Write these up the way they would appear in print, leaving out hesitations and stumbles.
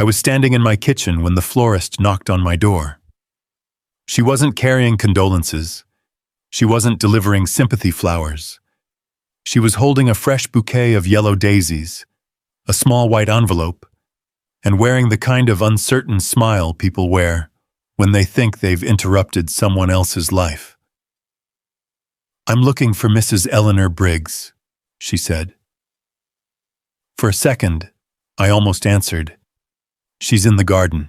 I was standing in my kitchen when the florist knocked on my door. She wasn't carrying condolences. She wasn't delivering sympathy flowers. She was holding a fresh bouquet of yellow daisies, a small white envelope, and wearing the kind of uncertain smile people wear when they think they've interrupted someone else's life. "I'm looking for Mrs. Eleanor Briggs," she said. For a second, I almost answered, "She's in the garden."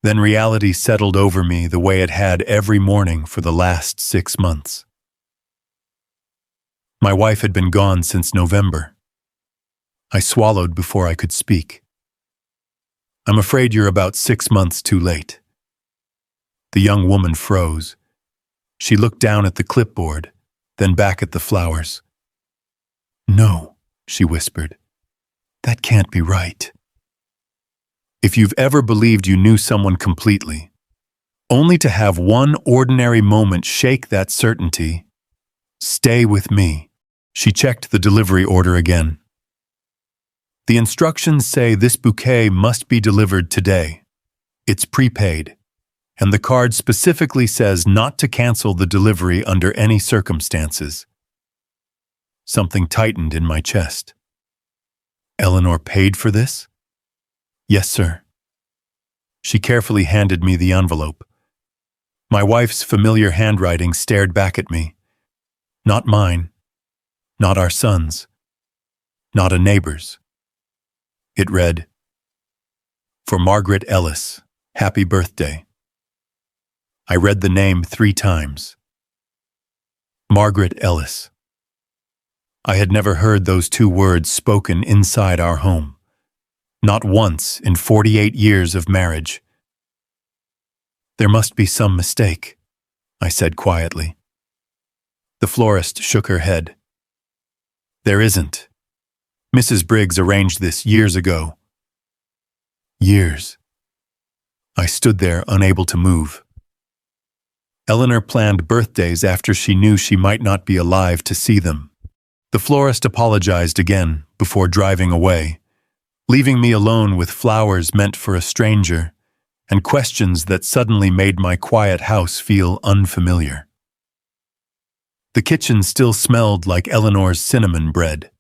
Then reality settled over me the way it had every morning for the last 6 months. My wife had been gone since November. I swallowed before I could speak. "I'm afraid you're about 6 months too late." The young woman froze. She looked down at the clipboard, then back at the flowers. "No," she whispered. "That can't be right." If you've ever believed you knew someone completely, only to have one ordinary moment shake that certainty, stay with me. She checked the delivery order again. "The instructions say this bouquet must be delivered today. It's prepaid, and the card specifically says not to cancel the delivery under any circumstances." Something tightened in my chest. "Eleanor paid for this?" "Yes, sir." She carefully handed me the envelope. My wife's familiar handwriting stared back at me. Not mine, not our son's, not a neighbor's. It read, "For Margaret Ellis, happy birthday." I read the name 3 times. Margaret Ellis. I had never heard those 2 words spoken inside our home. Not once in 48 years of marriage. "There must be some mistake," I said quietly. The florist shook her head. "There isn't. Mrs. Briggs arranged this years ago." Years. I stood there unable to move. Eleanor planned birthdays after she knew she might not be alive to see them. The florist apologized again before driving away, leaving me alone with flowers meant for a stranger and questions that suddenly made my quiet house feel unfamiliar. The kitchen still smelled like Eleanor's cinnamon bread.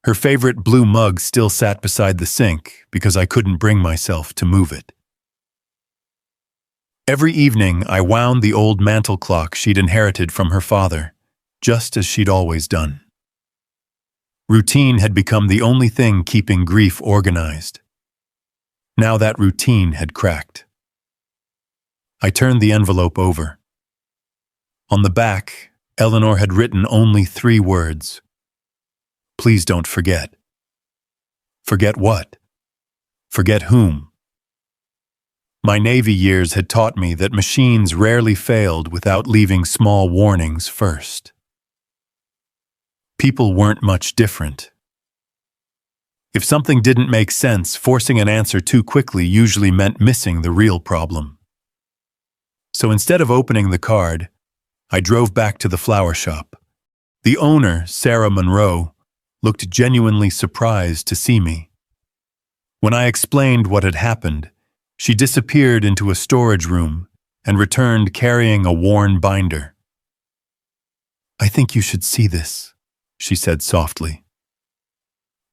Her favorite blue mug still sat beside the sink because I couldn't bring myself to move it. Every evening, I wound the old mantel clock she'd inherited from her father, just as she'd always done. Routine had become the only thing keeping grief organized. Now that routine had cracked. I turned the envelope over. On the back, Eleanor had written only 3 words. "Please don't forget." Forget what? Forget whom? My Navy years had taught me that machines rarely failed without leaving small warnings first. People weren't much different. If something didn't make sense, forcing an answer too quickly usually meant missing the real problem. So instead of opening the card, I drove back to the flower shop. The owner, Sarah Monroe, looked genuinely surprised to see me. When I explained what had happened, she disappeared into a storage room and returned carrying a worn binder. "I think you should see this," she said softly.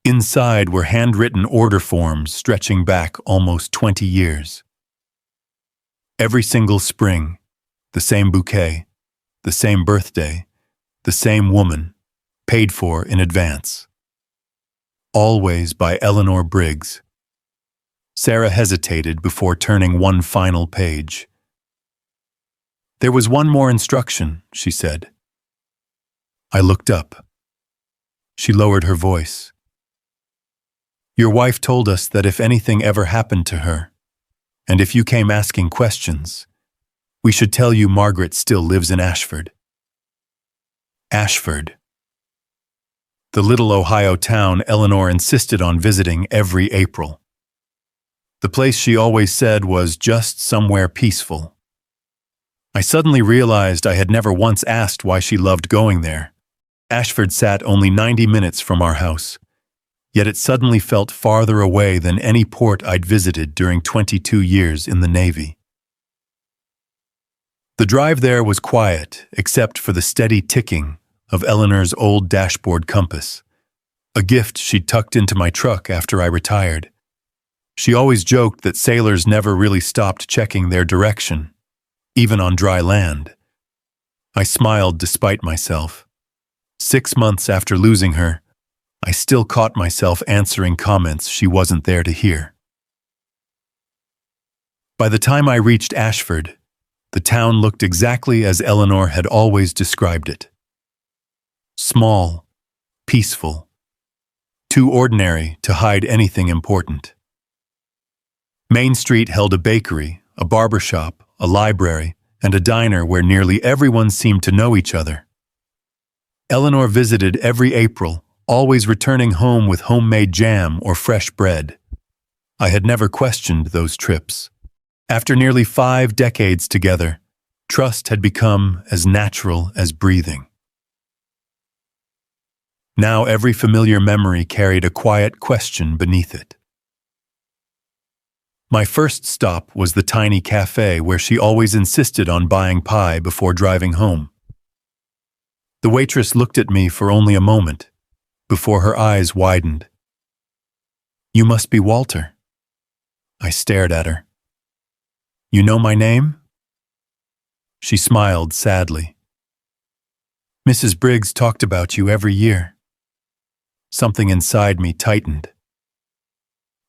Inside were handwritten order forms stretching back almost 20 years. Every single spring, the same bouquet, the same birthday, the same woman, paid for in advance. Always by Eleanor Briggs. Sarah hesitated before turning one final page. "There was one more instruction," she said. I looked up. She lowered her voice. "Your wife told us that if anything ever happened to her, and if you came asking questions, we should tell you Margaret still lives in Ashford." Ashford. The little Ohio town Eleanor insisted on visiting every April. The place she always said was just somewhere peaceful. I suddenly realized I had never once asked why she loved going there. Ashford sat only 90 minutes from our house, yet it suddenly felt farther away than any port I'd visited during 22 years in the Navy. The drive there was quiet, except for the steady ticking of Eleanor's old dashboard compass, a gift she'd tucked into my truck after I retired. She always joked that sailors never really stopped checking their direction, even on dry land. I smiled despite myself. 6 months after losing her, I still caught myself answering comments she wasn't there to hear. By the time I reached Ashford, the town looked exactly as Eleanor had always described it. Small, peaceful, too ordinary to hide anything important. Main Street held a bakery, a barber shop, a library, and a diner where nearly everyone seemed to know each other. Eleanor visited every April, always returning home with homemade jam or fresh bread. I had never questioned those trips. After nearly 5 decades together, trust had become as natural as breathing. Now every familiar memory carried a quiet question beneath it. My first stop was the tiny cafe where she always insisted on buying pie before driving home. The waitress looked at me for only a moment, before her eyes widened. "You must be Walter." I stared at her. "You know my name?" She smiled sadly. "Mrs. Briggs talked about you every year." Something inside me tightened.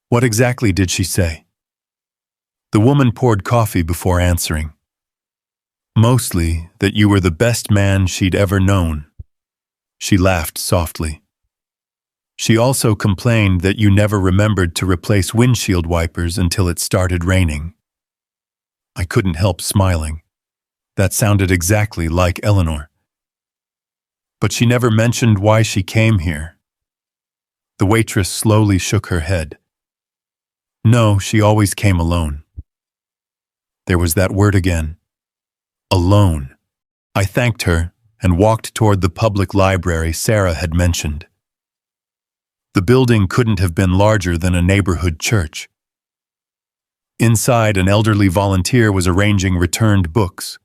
What exactly did she say? The woman poured coffee before answering. Mostly that you were the best man she'd ever known. She laughed softly. She also complained that you never remembered to replace windshield wipers until it started raining. I couldn't help smiling. That sounded exactly like Eleanor. But she never mentioned why she came here. The waitress slowly shook her head. No, she always came alone. There was that word again. Alone. I thanked her and walked toward the public library Sarah had mentioned. The building couldn't have been larger than a neighborhood church. Inside, an elderly volunteer was arranging returned books.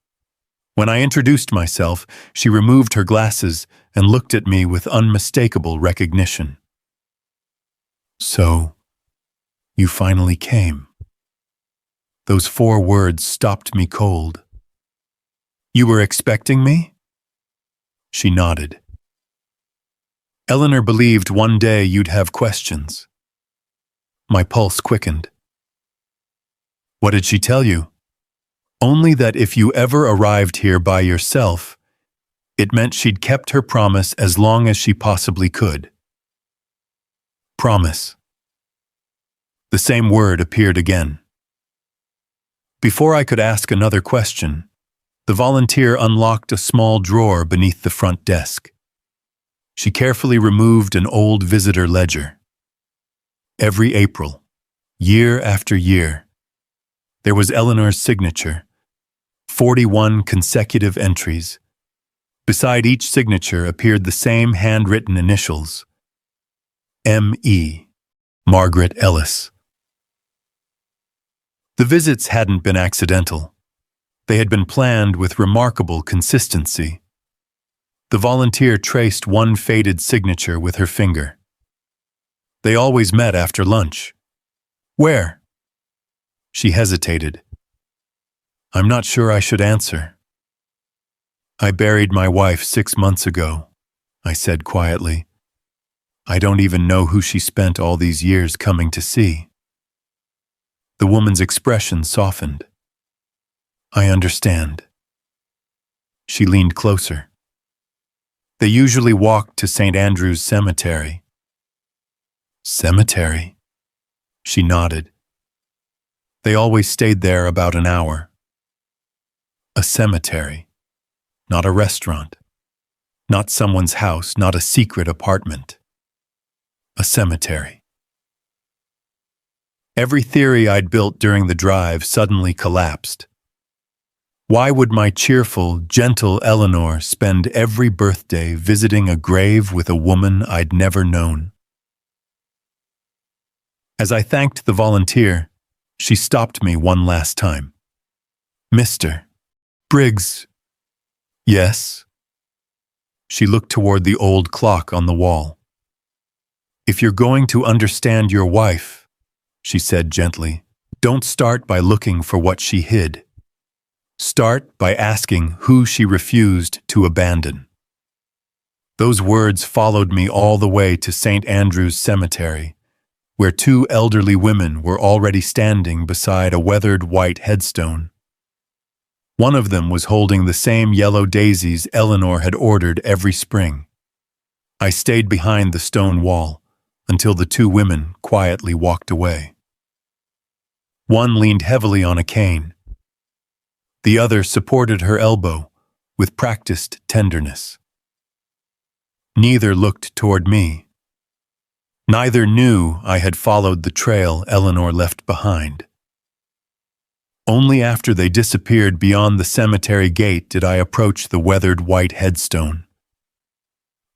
When I introduced myself, she removed her glasses and looked at me with unmistakable recognition. "So, you finally came." Those 4 words stopped me cold. "You were expecting me?" She nodded. "Eleanor believed one day you'd have questions." My pulse quickened. "What did she tell you?" "Only that if you ever arrived here by yourself, it meant she'd kept her promise as long as she possibly could." Promise. The same word appeared again. Before I could ask another question, the volunteer unlocked a small drawer beneath the front desk. She carefully removed an old visitor ledger. Every April, year after year, there was Eleanor's signature, 41 consecutive entries. Beside each signature appeared the same handwritten initials, M.E., Margaret Ellis. The visits hadn't been accidental. They had been planned with remarkable consistency. The volunteer traced one faded signature with her finger. They always met after lunch. "Where?" She hesitated. "I'm not sure I should answer." "I buried my wife 6 months ago," I said quietly. "I don't even know who she spent all these years coming to see." The woman's expression softened. "I understand." She leaned closer. "They usually walked to St. Andrew's Cemetery." "Cemetery?" She nodded. "They always stayed there about an hour." A cemetery, not a restaurant, not someone's house, not a secret apartment. A cemetery. Every theory I'd built during the drive suddenly collapsed. Why would my cheerful, gentle Eleanor spend every birthday visiting a grave with a woman I'd never known? As I thanked the volunteer, she stopped me one last time. "Mr. Briggs." "Yes?" She looked toward the old clock on the wall. "If you're going to understand your wife," she said gently, "don't start by looking for what she hid. Start by asking who she refused to abandon." Those words followed me all the way to St. Andrew's Cemetery, where two elderly women were already standing beside a weathered white headstone. One of them was holding the same yellow daisies Eleanor had ordered every spring. I stayed behind the stone wall until the two women quietly walked away. One leaned heavily on a cane. The other supported her elbow with practiced tenderness. Neither looked toward me. Neither knew I had followed the trail Eleanor left behind. Only after they disappeared beyond the cemetery gate did I approach the weathered white headstone.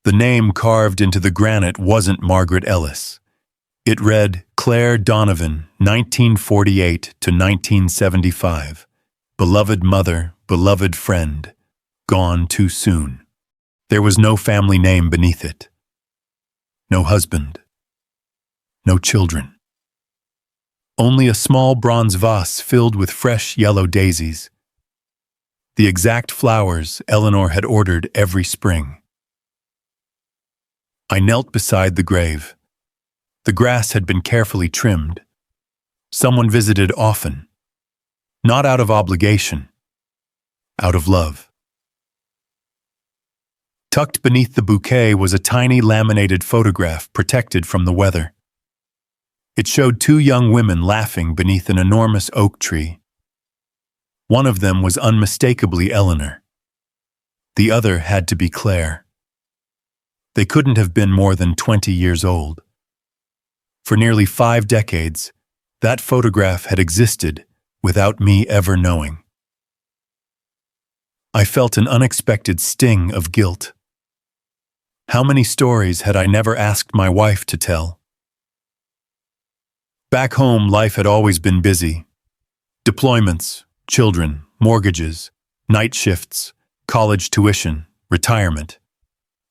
The name carved into the granite wasn't Margaret Ellis. It read, "Claire Donovan, 1948 to 1975. Beloved mother, beloved friend, gone too soon." There was no family name beneath it. No husband. No children. Only a small bronze vase filled with fresh yellow daisies. The exact flowers Eleanor had ordered every spring. I knelt beside the grave. The grass had been carefully trimmed. Someone visited often. Not out of obligation. Out of love. Tucked beneath the bouquet was a tiny laminated photograph protected from the weather. It showed two young women laughing beneath an enormous oak tree. One of them was unmistakably Eleanor. The other had to be Claire. They couldn't have been more than 20 years old. For nearly 5 decades, that photograph had existed without me ever knowing. I felt an unexpected sting of guilt. How many stories had I never asked my wife to tell? Back home, life had always been busy. Deployments, children, mortgages, night shifts, college tuition, retirement.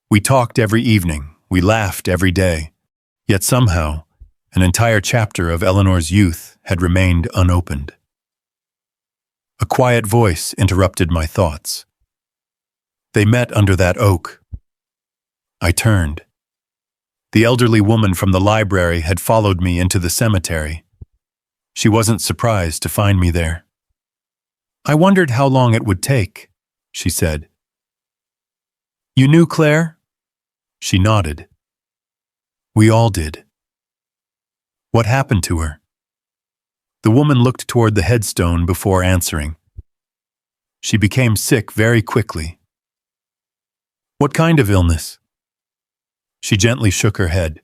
We talked every evening, we laughed every day. Yet somehow, an entire chapter of Eleanor's youth had remained unopened. A quiet voice interrupted my thoughts. They met under that oak. I turned. The elderly woman from the library had followed me into the cemetery. She wasn't surprised to find me there. "I wondered how long it would take," she said. "You knew Claire?" She nodded. "We all did." "What happened to her?" The woman looked toward the headstone before answering. "She became sick very quickly." "What kind of illness?" She gently shook her head.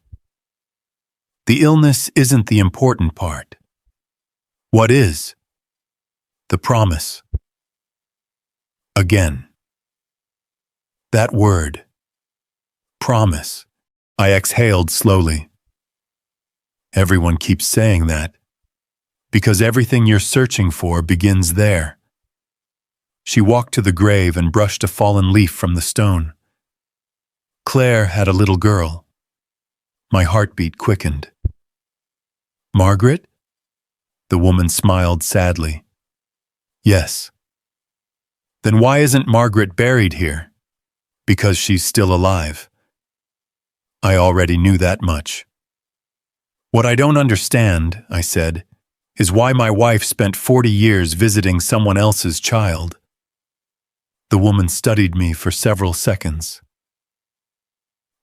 "The illness isn't the important part. What is? The promise." Again. That word. Promise. I exhaled slowly. Everyone keeps saying that, because everything you're searching for begins there. She walked to the grave and brushed a fallen leaf from the stone. Claire had a little girl. My heartbeat quickened. "Margaret?" The woman smiled sadly. "Yes." "Then why isn't Margaret buried here?" "Because she's still alive." I already knew that much. "What I don't understand," I said, "is why my wife spent 40 years visiting someone else's child." The woman studied me for several seconds.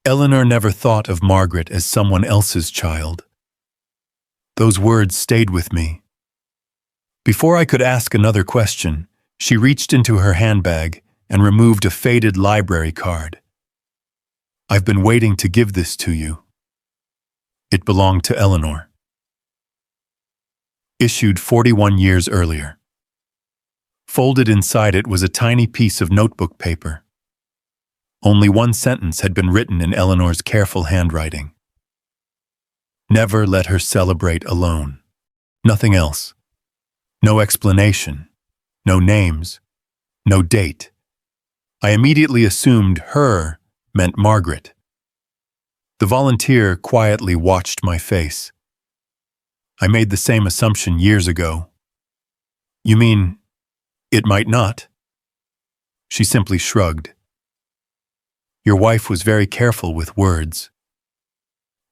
Eleanor never thought of Margaret as someone else's child. Those words stayed with me. Before I could ask another question, she reached into her handbag and removed a faded library card. "I've been waiting to give this to you." It belonged to Eleanor. Issued 41 years earlier. Folded inside it was a tiny piece of notebook paper. Only one sentence had been written in Eleanor's careful handwriting. Never let her celebrate alone. Nothing else. No explanation. No names. No date. I immediately assumed her meant Margaret. The volunteer quietly watched my face. I made the same assumption years ago. You mean, it might not? She simply shrugged. Your wife was very careful with words.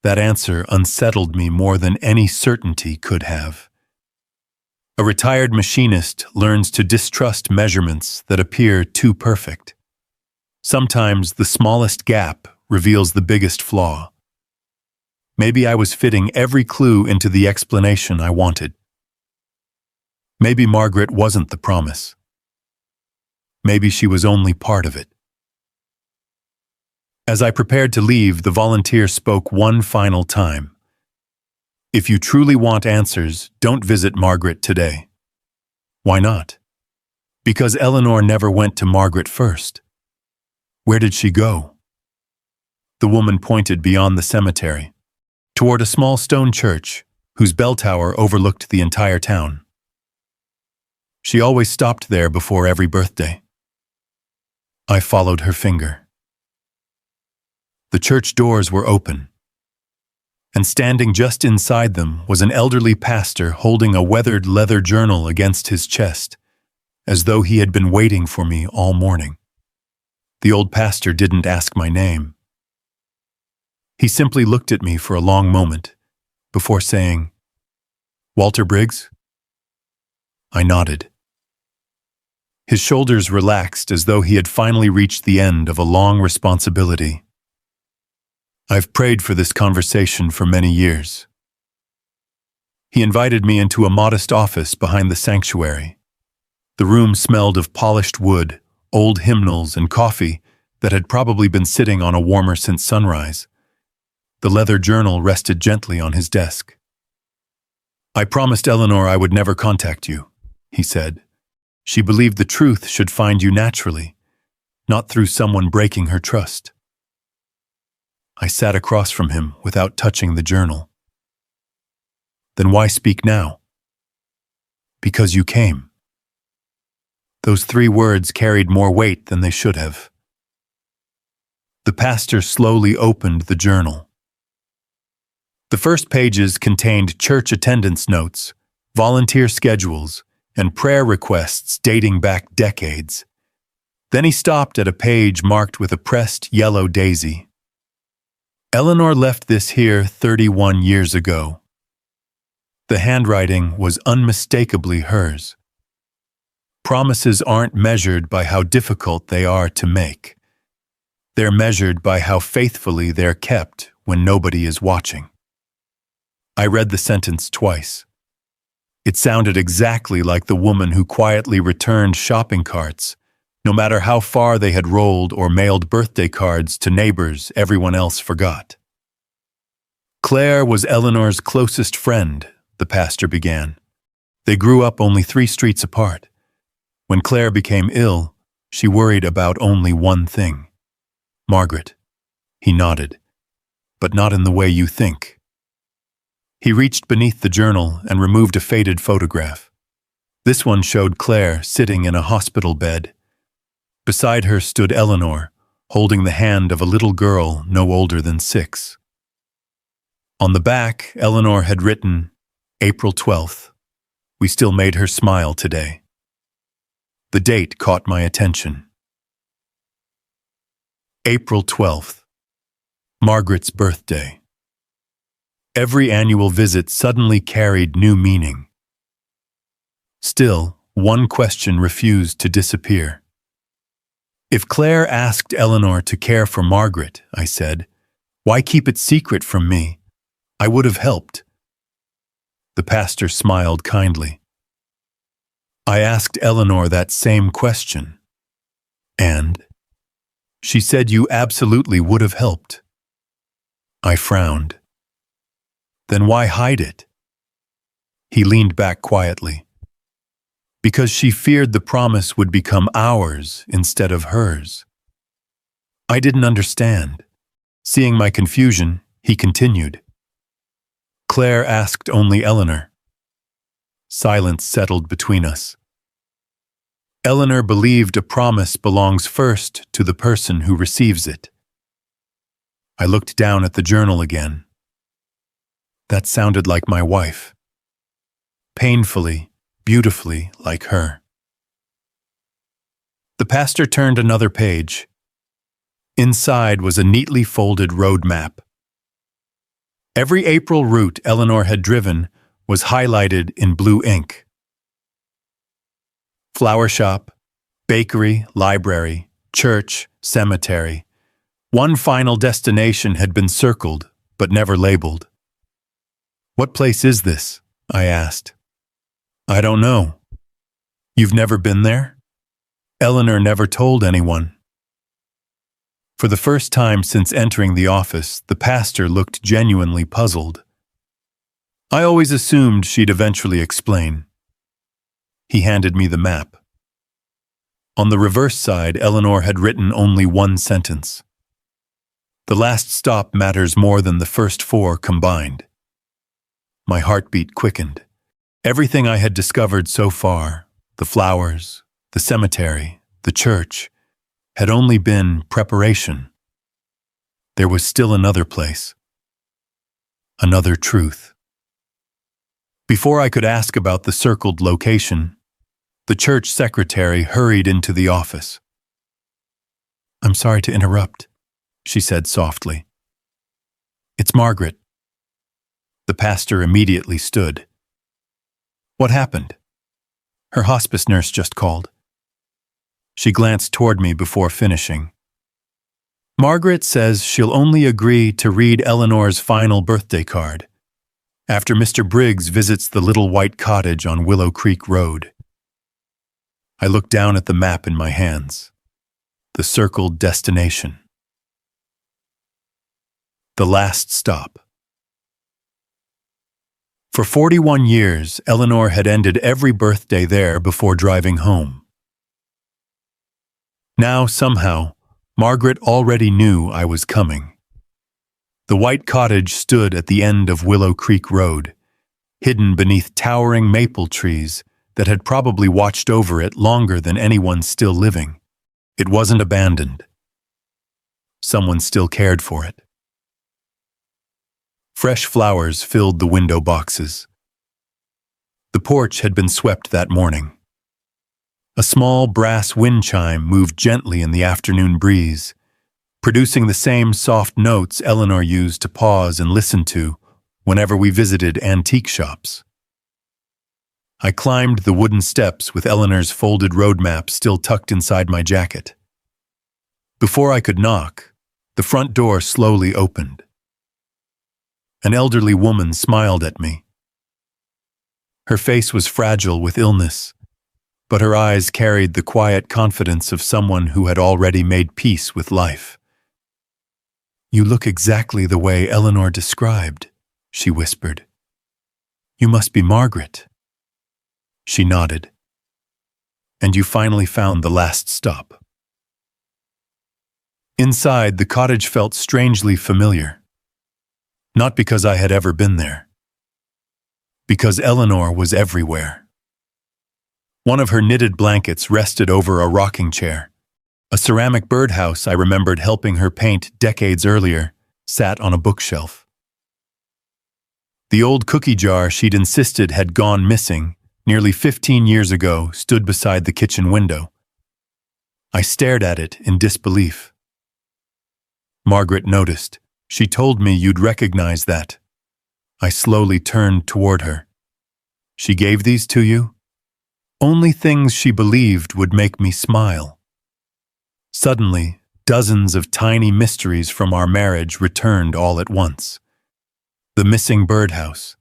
That answer unsettled me more than any certainty could have. A retired machinist learns to distrust measurements that appear too perfect. Sometimes the smallest gap reveals the biggest flaw. Maybe I was fitting every clue into the explanation I wanted. Maybe Margaret wasn't the promise. Maybe she was only part of it. As I prepared to leave, the volunteer spoke one final time. If you truly want answers, don't visit Margaret today. Why not? Because Eleanor never went to Margaret first. Where did she go? The woman pointed beyond the cemetery, toward a small stone church whose bell tower overlooked the entire town. She always stopped there before every birthday. I followed her finger. The church doors were open, and standing just inside them was an elderly pastor holding a weathered leather journal against his chest, as though he had been waiting for me all morning. The old pastor didn't ask my name. He simply looked at me for a long moment before saying, "Walter Briggs?" I nodded. His shoulders relaxed as though he had finally reached the end of a long responsibility. I've prayed for this conversation for many years. He invited me into a modest office behind the sanctuary. The room smelled of polished wood, old hymnals, and coffee that had probably been sitting on a warmer since sunrise. The leather journal rested gently on his desk. I promised Eleanor I would never contact you, he said. She believed the truth should find you naturally, not through someone breaking her trust. I sat across from him without touching the journal. Then why speak now? Because you came. Those 3 words carried more weight than they should have. The pastor slowly opened the journal. The first pages contained church attendance notes, volunteer schedules, and prayer requests dating back decades. Then he stopped at a page marked with a pressed yellow daisy. Eleanor left this here 31 years ago. The handwriting was unmistakably hers. Promises aren't measured by how difficult they are to make. They're measured by how faithfully they're kept when nobody is watching. I read the sentence twice. It sounded exactly like the woman who quietly returned shopping carts, no matter how far they had rolled, or mailed birthday cards to neighbors everyone else forgot. Claire was Eleanor's closest friend, the pastor began. They grew up only 3 streets apart. When Claire became ill, she worried about only one thing. Margaret. He nodded. But not in the way you think. He reached beneath the journal and removed a faded photograph. This one showed Claire sitting in a hospital bed. Beside her stood Eleanor, holding the hand of a little girl no older than 6. On the back, Eleanor had written, April 12th. We still made her smile today. The date caught my attention. April 12th. Margaret's birthday. Every annual visit suddenly carried new meaning. Still, one question refused to disappear. If Claire asked Eleanor to care for Margaret, I said, why keep it secret from me? I would have helped. The pastor smiled kindly. I asked Eleanor that same question. And? She said you absolutely would have helped. I frowned. Then why hide it? He leaned back quietly. Because she feared the promise would become ours instead of hers. I didn't understand. Seeing my confusion, he continued. Claire asked only Eleanor. Silence settled between us. Eleanor believed a promise belongs first to the person who receives it. I looked down at the journal again. That sounded like my wife. Painfully, beautifully like her. The pastor turned another page. Inside was a neatly folded road map. Every April route Eleanor had driven was highlighted in blue ink. Flower shop, bakery, library, church, cemetery. One final destination had been circled, but never labeled. "What place is this?" I asked. "I don't know." "You've never been there?" Eleanor never told anyone. For the first time since entering the office, the pastor looked genuinely puzzled. I always assumed she'd eventually explain. He handed me the map. On the reverse side, Eleanor had written only one sentence. "The last stop matters more than the first four combined." My heartbeat quickened. Everything I had discovered so far, the flowers, the cemetery, the church, had only been preparation. There was still another place. Another truth. Before I could ask about the circled location, the church secretary hurried into the office. "I'm sorry to interrupt," she said softly. "It's Margaret." The pastor immediately stood. "What happened?" "Her hospice nurse just called." She glanced toward me before finishing. "Margaret says she'll only agree to read Eleanor's final birthday card after Mr. Briggs visits the little white cottage on Willow Creek Road." I looked down at the map in my hands. The circled destination. The last stop. For 41 years, Eleanor had ended every birthday there before driving home. Now, somehow, Margaret already knew I was coming. The white cottage stood at the end of Willow Creek Road, hidden beneath towering maple trees that had probably watched over it longer than anyone still living. It wasn't abandoned. Someone still cared for it. Fresh flowers filled the window boxes. The porch had been swept that morning. A small brass wind chime moved gently in the afternoon breeze, producing the same soft notes Eleanor used to pause and listen to whenever we visited antique shops. I climbed the wooden steps with Eleanor's folded road map still tucked inside my jacket. Before I could knock, the front door slowly opened. An elderly woman smiled at me. Her face was fragile with illness, but her eyes carried the quiet confidence of someone who had already made peace with life. "You look exactly the way Eleanor described," she whispered. "You must be Margaret." She nodded. "And you finally found the last stop." Inside, the cottage felt strangely familiar. Not because I had ever been there. Because Eleanor was everywhere. One of her knitted blankets rested over a rocking chair. A ceramic birdhouse I remembered helping her paint decades earlier sat on a bookshelf. The old cookie jar she'd insisted had gone missing nearly 15 years ago stood beside the kitchen window. I stared at it in disbelief. Margaret noticed. "She told me you'd recognize that." I slowly turned toward her. "She gave these to you?" Only things she believed would make me smile. Suddenly, dozens of tiny mysteries from our marriage returned all at once. The missing birdhouse,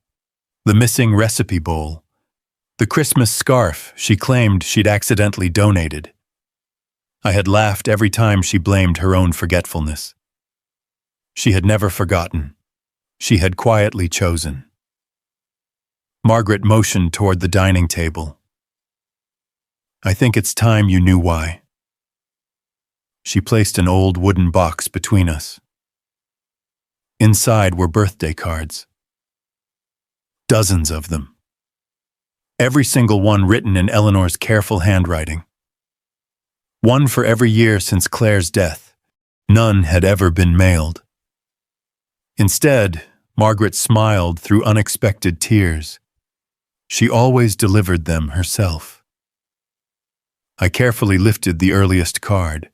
the missing recipe bowl, the Christmas scarf she claimed she'd accidentally donated. I had laughed every time she blamed her own forgetfulness. She had never forgotten. She had quietly chosen. Margaret motioned toward the dining table. "I think it's time you knew why." She placed an old wooden box between us. Inside were birthday cards. dozens of them. Every single one written in Eleanor's careful handwriting. One for every year since Claire's death. None had ever been mailed. Instead, Margaret smiled through unexpected tears. She always delivered them herself. I carefully lifted the earliest card.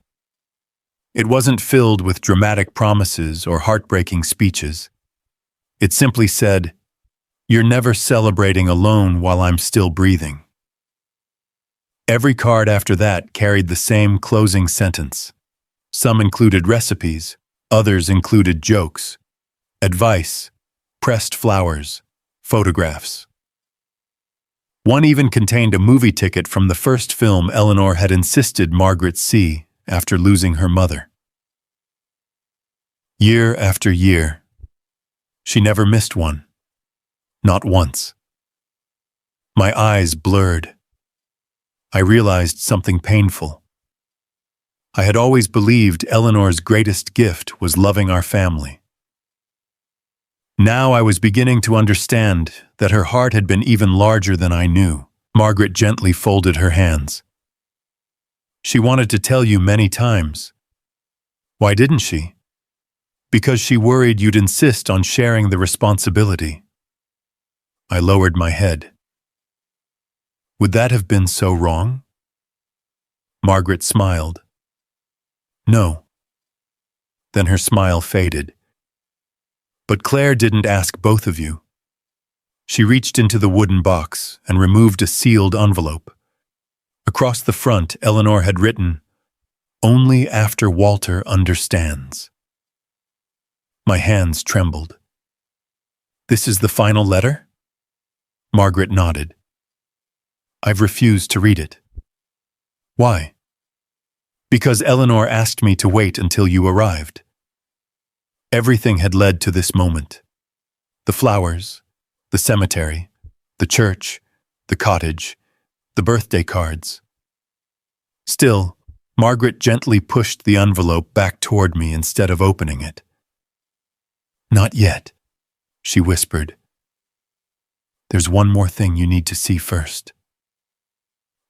It wasn't filled with dramatic promises or heartbreaking speeches. It simply said, "You're never celebrating alone while I'm still breathing." Every card after that carried the same closing sentence. Some included recipes, others included jokes, advice, pressed flowers, photographs. One even contained a movie ticket from the first film Eleanor had insisted Margaret see after losing her mother. Year after year, she never missed one. Not once. My eyes blurred. I realized something painful. I had always believed Eleanor's greatest gift was loving our family. Now I was beginning to understand that her heart had been even larger than I knew. Margaret gently folded her hands. "She wanted to tell you many times." "Why didn't she?" "Because she worried you'd insist on sharing the responsibility." I lowered my head. Would that have been so wrong? Margaret smiled. No. Then her smile faded. But Claire didn't ask both of you. She reached into the wooden box and removed a sealed envelope. Across the front, Eleanor had written, "Only after Walter understands." My hands trembled. "This is the final letter?" Margaret nodded. "I've refused to read it." "Why?" "Because Eleanor asked me to wait until you arrived." Everything had led to this moment. The flowers, the cemetery, the church, the cottage, the birthday cards. Still, Margaret gently pushed the envelope back toward me instead of opening it. "Not yet," she whispered. "There's one more thing you need to see first."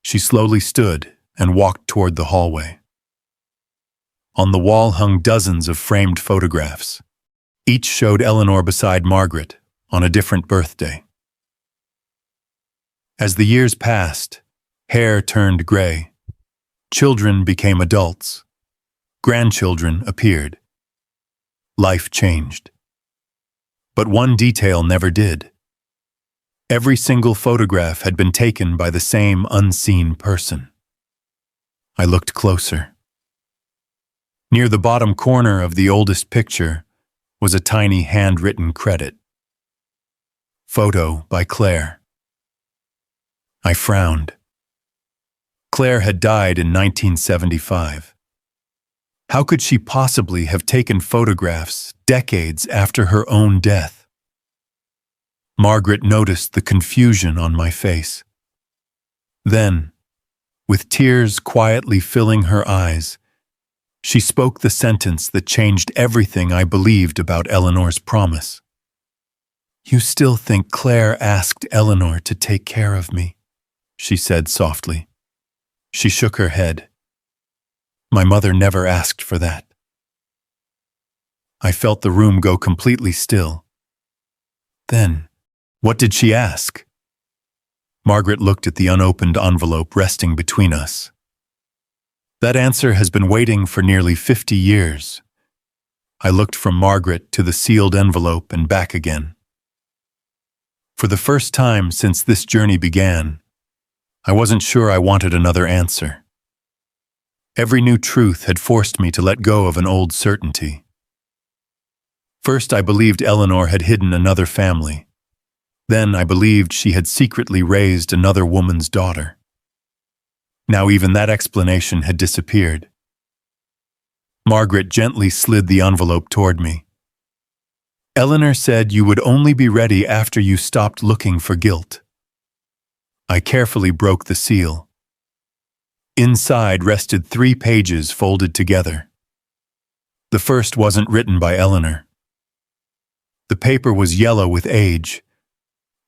She slowly stood and walked toward the hallway. On the wall hung dozens of framed photographs. Each showed Eleanor beside Margaret on a different birthday. As the years passed, hair turned gray. Children became adults. Grandchildren appeared. Life changed. But one detail never did. Every single photograph had been taken by the same unseen person. I looked closer. Near the bottom corner of the oldest picture was a tiny handwritten credit. Photo by Claire. I frowned. Claire had died in 1975. How could she possibly have taken photographs decades after her own death? Margaret noticed the confusion on my face. Then, with tears quietly filling her eyes, she spoke the sentence that changed everything I believed about Eleanor's promise. "You still think Claire asked Eleanor to take care of me?" she said softly. She shook her head. "My mother never asked for that." I felt the room go completely still. Then, what did she ask? Margaret looked at the unopened envelope resting between us. That answer has been waiting for nearly 50 years. I looked from Margaret to the sealed envelope and back again. For the first time since this journey began, I wasn't sure I wanted another answer. Every new truth had forced me to let go of an old certainty. First, I believed Eleanor had hidden another family. Then I believed she had secretly raised another woman's daughter. Now even that explanation had disappeared. Margaret gently slid the envelope toward me. "Eleanor said you would only be ready after you stopped looking for guilt." I carefully broke the seal. Inside rested 3 pages folded together. The first wasn't written by Eleanor. The paper was yellow with age.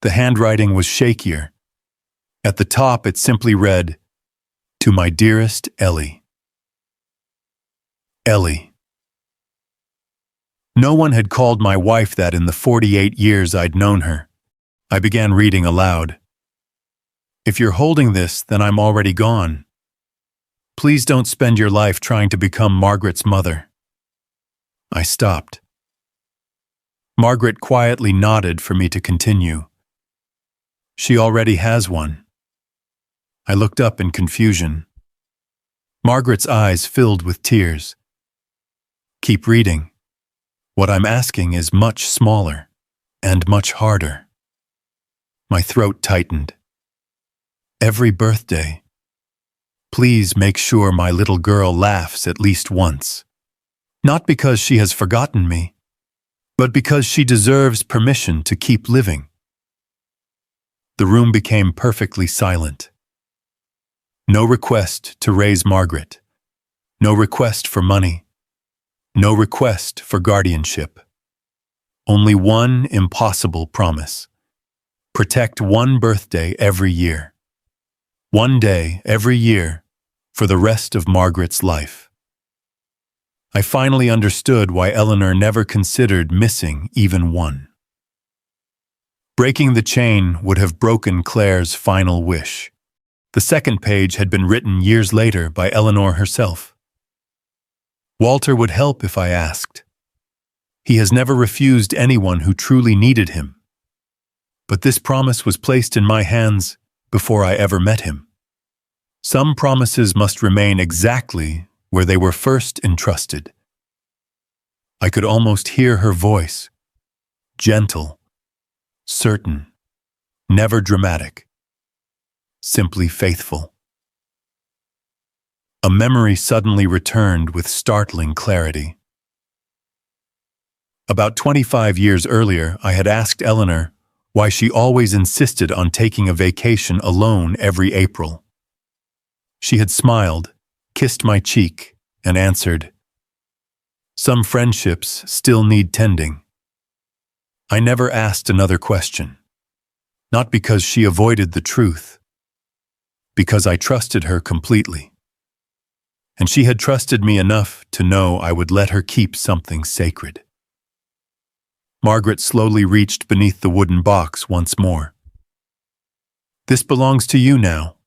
The handwriting was shakier. At the top, it simply read, "To my dearest Ellie." Ellie. No one had called my wife that in the 48 years I'd known her. I began reading aloud. "If you're holding this, then I'm already gone. Please don't spend your life trying to become Margaret's mother." I stopped. Margaret quietly nodded for me to continue. "She already has one." I looked up in confusion. Margaret's eyes filled with tears. "Keep reading. What I'm asking is much smaller and much harder." My throat tightened. "Every birthday, please make sure my little girl laughs at least once. Not because she has forgotten me, but because she deserves permission to keep living." The room became perfectly silent. No request to raise Margaret. No request for money. No request for guardianship. Only one impossible promise. Protect one birthday every year. One day every year for the rest of Margaret's life. I finally understood why Eleanor never considered missing even one. Breaking the chain would have broken Claire's final wish. The second page had been written years later by Eleanor herself. "Walter would help if I asked. He has never refused anyone who truly needed him. But this promise was placed in my hands before I ever met him. Some promises must remain exactly where they were first entrusted." I could almost hear her voice, gentle, certain, never dramatic, simply faithful. A memory suddenly returned with startling clarity. About 25 years earlier, I had asked Eleanor why she always insisted on taking a vacation alone every April. She had smiled, kissed my cheek, and answered, "Some friendships still need tending." I never asked another question, not because she avoided the truth, because I trusted her completely. And she had trusted me enough to know I would let her keep something sacred. Margaret slowly reached beneath the wooden box once more. "This belongs to you now."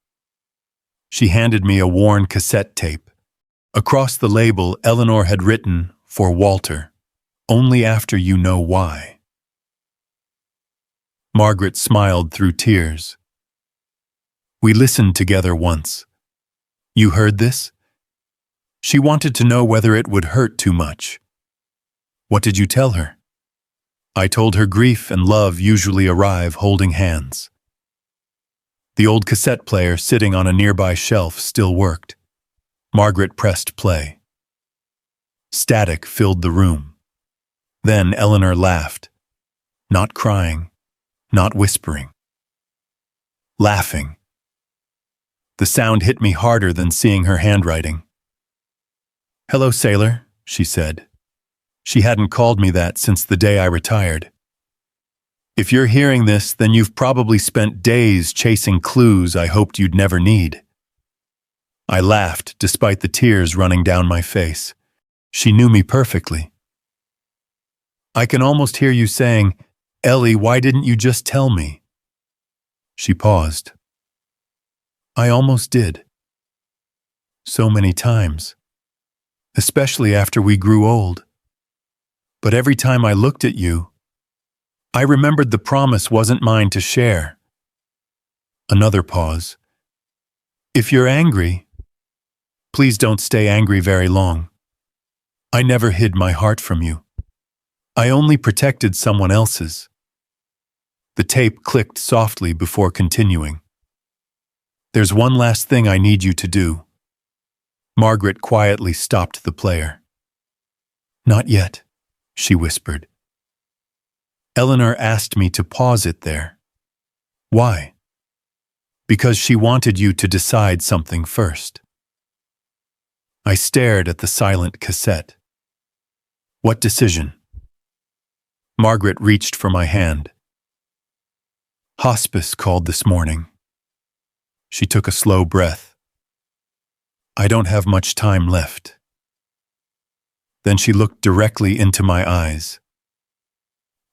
She handed me a worn cassette tape. Across the label, Eleanor had written, "For Walter, only after you know why." Margaret smiled through tears. "We listened together once. You heard this?" She wanted to know whether it would hurt too much. "What did you tell her?" I told her grief and love usually arrive holding hands. The old cassette player sitting on a nearby shelf still worked. Margaret pressed play. Static filled the room. Then Eleanor laughed. Not crying, not whispering. Laughing. The sound hit me harder than seeing her handwriting. "Hello, sailor," she said. She hadn't called me that since the day I retired. "If you're hearing this, then you've probably spent days chasing clues I hoped you'd never need." I laughed despite the tears running down my face. She knew me perfectly. "I can almost hear you saying, 'Ellie, why didn't you just tell me?'" She paused. "I almost did. So many times. Especially after we grew old. But every time I looked at you, I remembered the promise wasn't mine to share." Another pause. "If you're angry, please don't stay angry very long. I never hid my heart from you. I only protected someone else's." The tape clicked softly before continuing. "There's one last thing I need you to do." Margaret quietly stopped the player. "Not yet," she whispered. Eleanor asked me to pause it there. "Why?" "Because she wanted you to decide something first." I stared at the silent cassette. "What decision?" Margaret reached for my hand. Hospice called this morning. She took a slow breath. I don't have much time left. Then she looked directly into my eyes.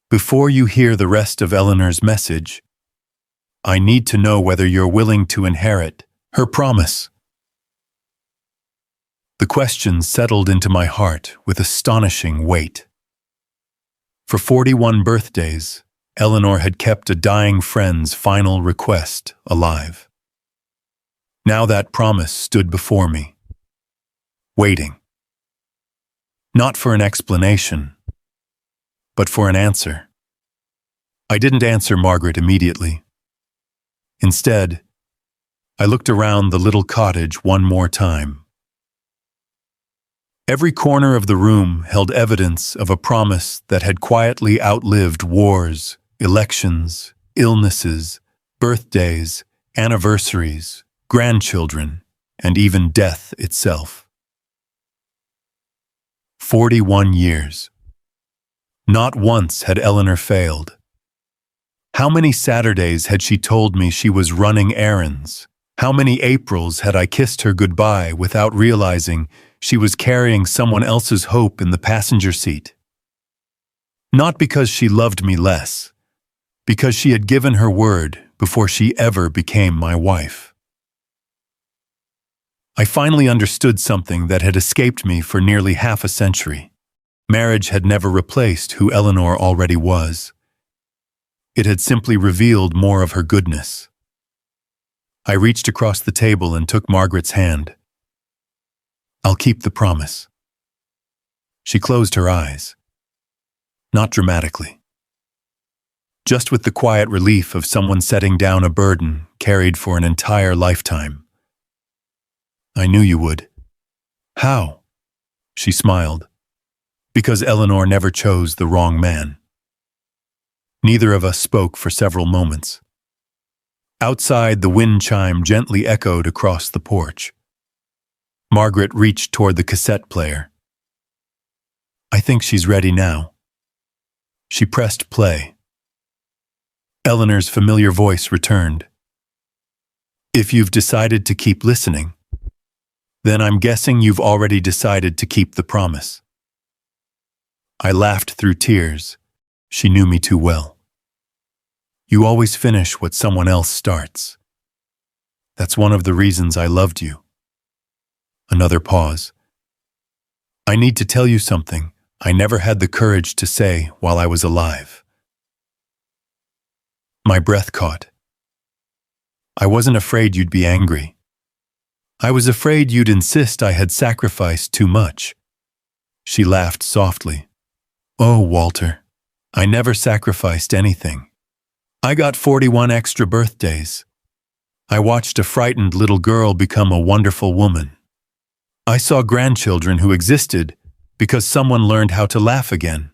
Before you hear the rest of Eleanor's message, I need to know whether you're willing to inherit her promise. The question settled into my heart with astonishing weight. For 41 birthdays, Eleanor had kept a dying friend's final request alive. Now that promise stood before me, waiting. Not for an explanation, but for an answer. I didn't answer Margaret immediately. Instead, I looked around the little cottage one more time. Every corner of the room held evidence of a promise that had quietly outlived wars, elections, illnesses, birthdays, anniversaries, grandchildren, and even death itself. 41 years. Not once had Eleanor failed. How many Saturdays had she told me she was running errands? How many Aprils had I kissed her goodbye without realizing she was carrying someone else's hope in the passenger seat? Not because she loved me less, because she had given her word before she ever became my wife. I finally understood something that had escaped me for nearly half a century. Marriage had never replaced who Eleanor already was. It had simply revealed more of her goodness. I reached across the table and took Margaret's hand. I'll keep the promise. She closed her eyes. Not dramatically. Just with the quiet relief of someone setting down a burden carried for an entire lifetime. I knew you would. How? She smiled. Because Eleanor never chose the wrong man. Neither of us spoke for several moments. Outside, the wind chime gently echoed across the porch. Margaret reached toward the cassette player. I think she's ready now. She pressed play. Eleanor's familiar voice returned. If you've decided to keep listening, then I'm guessing you've already decided to keep the promise. I laughed through tears. She knew me too well. You always finish what someone else starts. That's one of the reasons I loved you. Another pause. I need to tell you something I never had the courage to say while I was alive. My breath caught. I wasn't afraid you'd be angry. I was afraid you'd insist I had sacrificed too much. She laughed softly. Oh, Walter, I never sacrificed anything. I got 41 extra birthdays. I watched a frightened little girl become a wonderful woman. I saw grandchildren who existed because someone learned how to laugh again.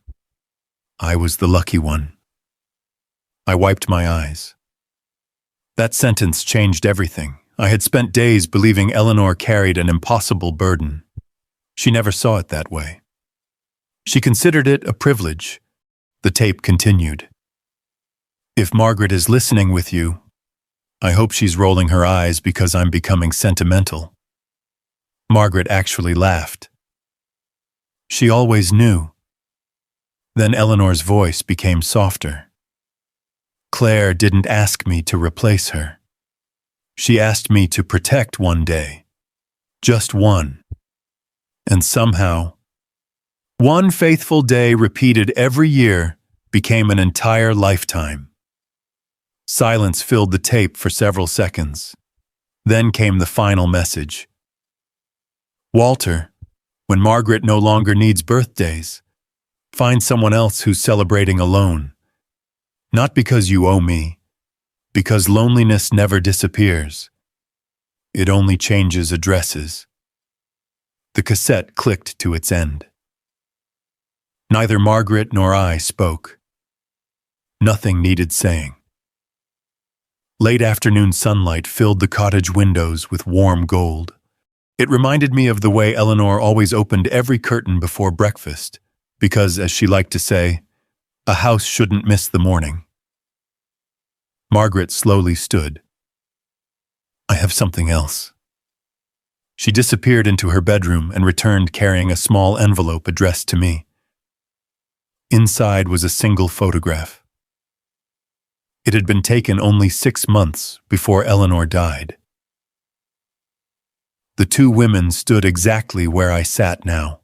I was the lucky one. I wiped my eyes. That sentence changed everything. I had spent days believing Eleanor carried an impossible burden. She never saw it that way. She considered it a privilege. The tape continued. If Margaret is listening with you, I hope she's rolling her eyes because I'm becoming sentimental. Margaret actually laughed. She always knew. Then Eleanor's voice became softer. Claire didn't ask me to replace her. She asked me to protect one day. Just one. And somehow, one faithful day repeated every year became an entire lifetime. Silence filled the tape for several seconds. Then came the final message. Walter, when Margaret no longer needs birthdays, find someone else who's celebrating alone. Not because you owe me, because loneliness never disappears. It only changes addresses. The cassette clicked to its end. Neither Margaret nor I spoke. Nothing needed saying. Late afternoon sunlight filled the cottage windows with warm gold. It reminded me of the way Eleanor always opened every curtain before breakfast, because, as she liked to say, a house shouldn't miss the morning. Margaret slowly stood. I have something else. She disappeared into her bedroom and returned carrying a small envelope addressed to me. Inside was a single photograph. It had been taken only 6 months before Eleanor died. The two women stood exactly where I sat now.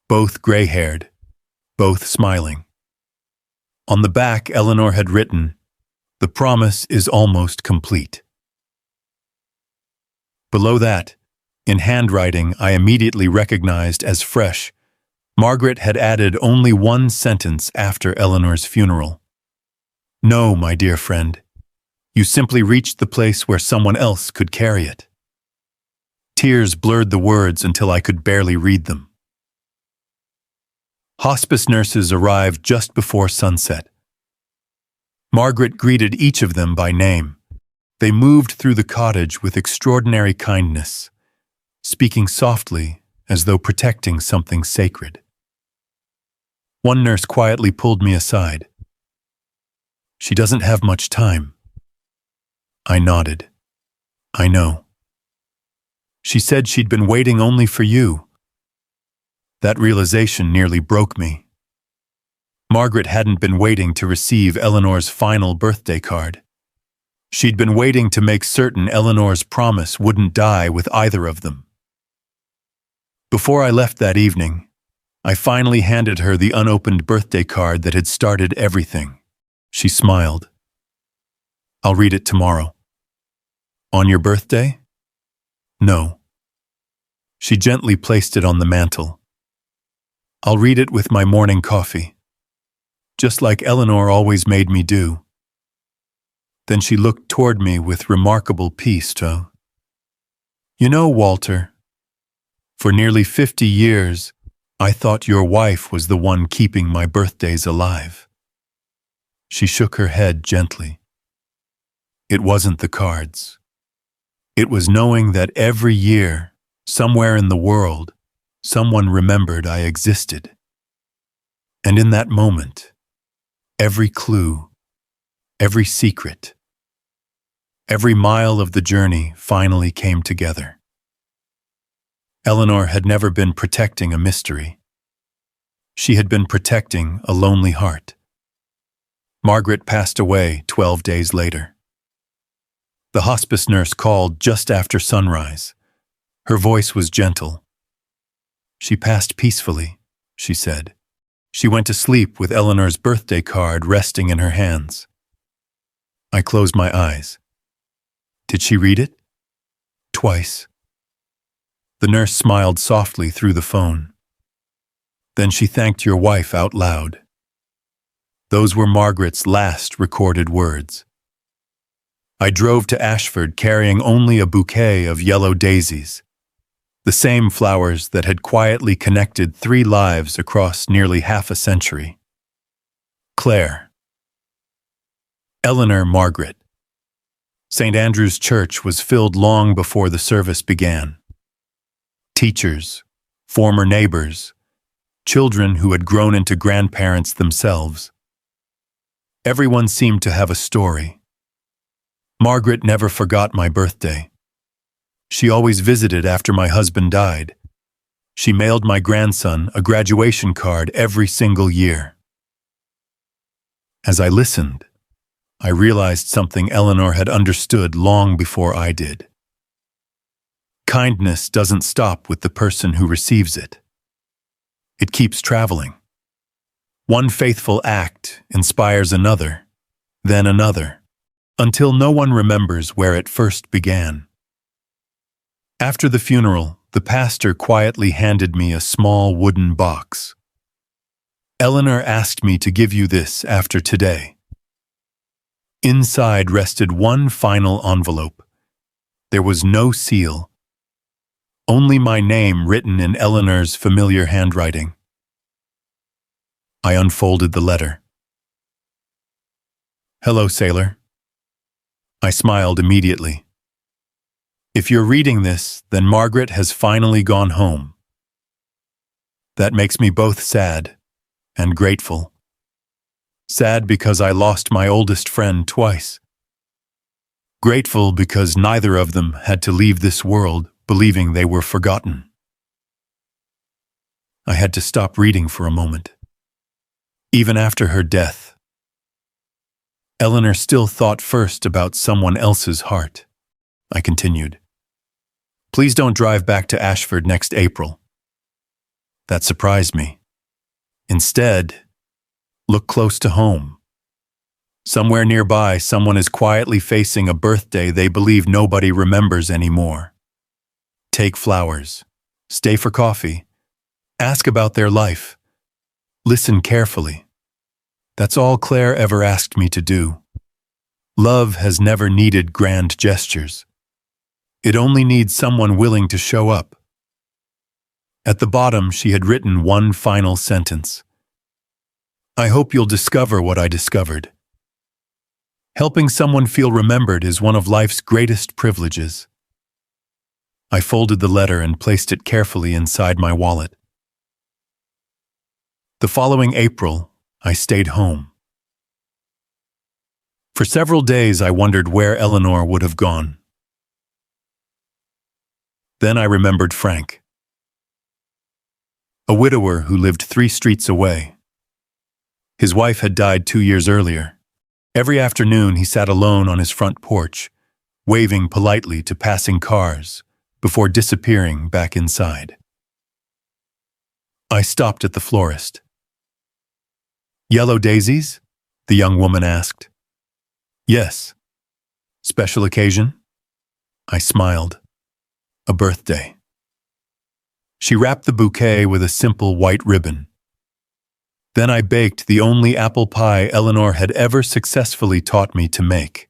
Both gray-haired, both smiling. On the back, Eleanor had written, "The promise is almost complete." Below that, in handwriting I immediately recognized as fresh, Margaret had added only one sentence after Eleanor's funeral. "No, my dear friend, you simply reached the place where someone else could carry it." Tears blurred the words until I could barely read them. Hospice nurses arrived just before sunset. Margaret greeted each of them by name. They moved through the cottage with extraordinary kindness, speaking softly as though protecting something sacred. One nurse quietly pulled me aside. "She doesn't have much time." I nodded. "I know. She said she'd been waiting only for you." That realization nearly broke me. Margaret hadn't been waiting to receive Eleanor's final birthday card. She'd been waiting to make certain Eleanor's promise wouldn't die with either of them. Before I left that evening, I finally handed her the unopened birthday card that had started everything. She smiled. "I'll read it tomorrow." "On your birthday?" "No." She gently placed it on the mantel. "I'll read it with my morning coffee, just like Eleanor always made me do." Then she looked toward me with remarkable peace, too. "You know, Walter, for nearly 50 years, I thought your wife was the one keeping my birthdays alive." She shook her head gently. "It wasn't the cards. It was knowing that every year, somewhere in the world, someone remembered I existed. And in that moment, every clue, every secret, every mile of the journey finally came together." Eleanor had never been protecting a mystery. She had been protecting a lonely heart. Margaret passed away 12 days later. The hospice nurse called just after sunrise. Her voice was gentle. "She passed peacefully," she said. "She went to sleep with Eleanor's birthday card resting in her hands." I closed my eyes. "Did she read it?" "Twice." The nurse smiled softly through the phone. "Then she thanked your wife out loud." Those were Margaret's last recorded words. I drove to Ashford carrying only a bouquet of yellow daisies, the same flowers that had quietly connected 3 lives across nearly half a century. Claire. Eleanor Margaret. St. Andrew's Church was filled long before the service began. Teachers, former neighbors, children who had grown into grandparents themselves. Everyone seemed to have a story. Margaret never forgot my birthday. She always visited after my husband died. She mailed my grandson a graduation card every single year. As I listened, I realized something Eleanor had understood long before I did. Kindness doesn't stop with the person who receives it. It keeps traveling. One faithful act inspires another, then another, until no one remembers where it first began. After the funeral, the pastor quietly handed me a small wooden box. "Eleanor asked me to give you this after today." Inside rested one final envelope. There was no seal, only my name written in Eleanor's familiar handwriting. I unfolded the letter. "Hello, sailor." I smiled immediately. If you're reading this, then Margaret has finally gone home. That makes me both sad and grateful. Sad because I lost my oldest friend twice. Grateful because neither of them had to leave this world believing they were forgotten. I had to stop reading for a moment. Even after her death, Eleanor still thought first about someone else's heart. I continued. Please don't drive back to Ashford next April. That surprised me. Instead, look close to home. Somewhere nearby, someone is quietly facing a birthday they believe nobody remembers anymore. Take flowers. Stay for coffee. Ask about their life. Listen carefully. That's all Claire ever asked me to do. Love has never needed grand gestures. It only needs someone willing to show up. At the bottom, she had written one final sentence. I hope you'll discover what I discovered. Helping someone feel remembered is one of life's greatest privileges. I folded the letter and placed it carefully inside my wallet. The following April, I stayed home. For several days, I wondered where Eleanor would have gone. Then I remembered Frank, a widower who lived 3 streets away. His wife had died 2 years earlier. Every afternoon, he sat alone on his front porch, waving politely to passing cars before disappearing back inside. I stopped at the florist. Yellow daisies? The young woman asked. Yes. Special occasion? I smiled. A birthday. She wrapped the bouquet with a simple white ribbon. Then I baked the only apple pie Eleanor had ever successfully taught me to make.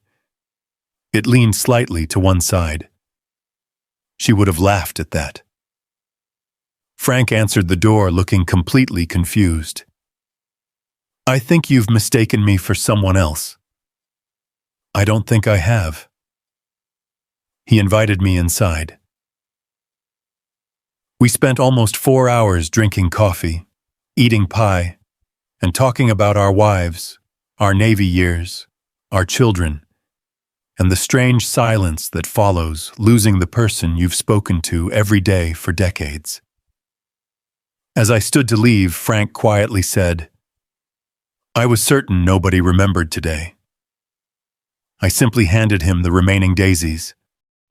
It leaned slightly to one side. She would have laughed at that. Frank answered the door looking completely confused. I think you've mistaken me for someone else. I don't think I have. He invited me inside. We spent almost 4 hours drinking coffee, eating pie, and talking about our wives, our Navy years, our children, and the strange silence that follows losing the person you've spoken to every day for decades. As I stood to leave, Frank quietly said, I was certain nobody remembered today. I simply handed him the remaining daisies.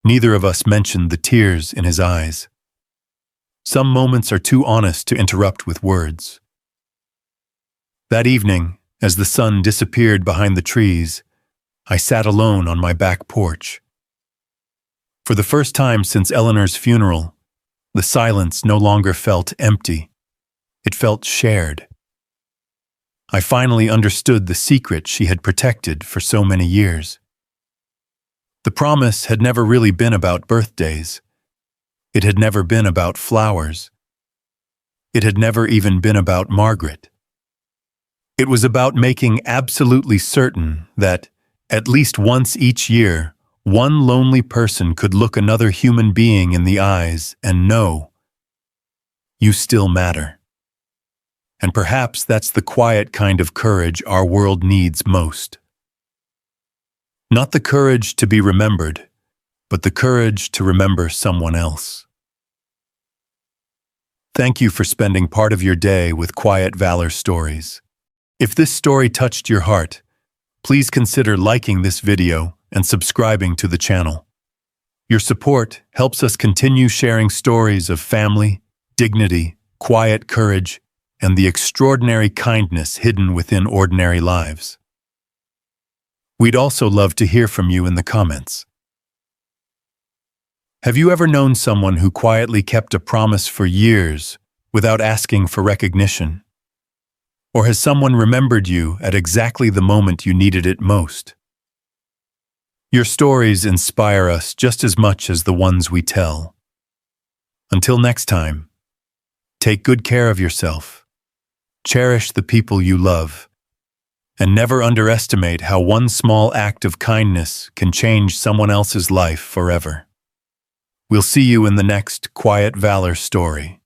Neither of us mentioned the tears in his eyes. Some moments are too honest to interrupt with words. That evening, as the sun disappeared behind the trees, I sat alone on my back porch. For the first time since Eleanor's funeral, the silence no longer felt empty. It felt shared. I finally understood the secret she had protected for so many years. The promise had never really been about birthdays. It had never been about flowers. It had never even been about Margaret. It was about making absolutely certain that, at least once each year, one lonely person could look another human being in the eyes and know, you still matter. And perhaps that's the quiet kind of courage our world needs most. Not the courage to be remembered, but the courage to remember someone else. Thank you for spending part of your day with Quiet Valor Stories. If this story touched your heart, please consider liking this video and subscribing to the channel. Your support helps us continue sharing stories of family, dignity, quiet courage, and the extraordinary kindness hidden within ordinary lives. We'd also love to hear from you in the comments. Have you ever known someone who quietly kept a promise for years without asking for recognition? Or has someone remembered you at exactly the moment you needed it most? Your stories inspire us just as much as the ones we tell. Until next time, take good care of yourself, cherish the people you love, and never underestimate how one small act of kindness can change someone else's life forever. We'll see you in the next Quiet Valor story.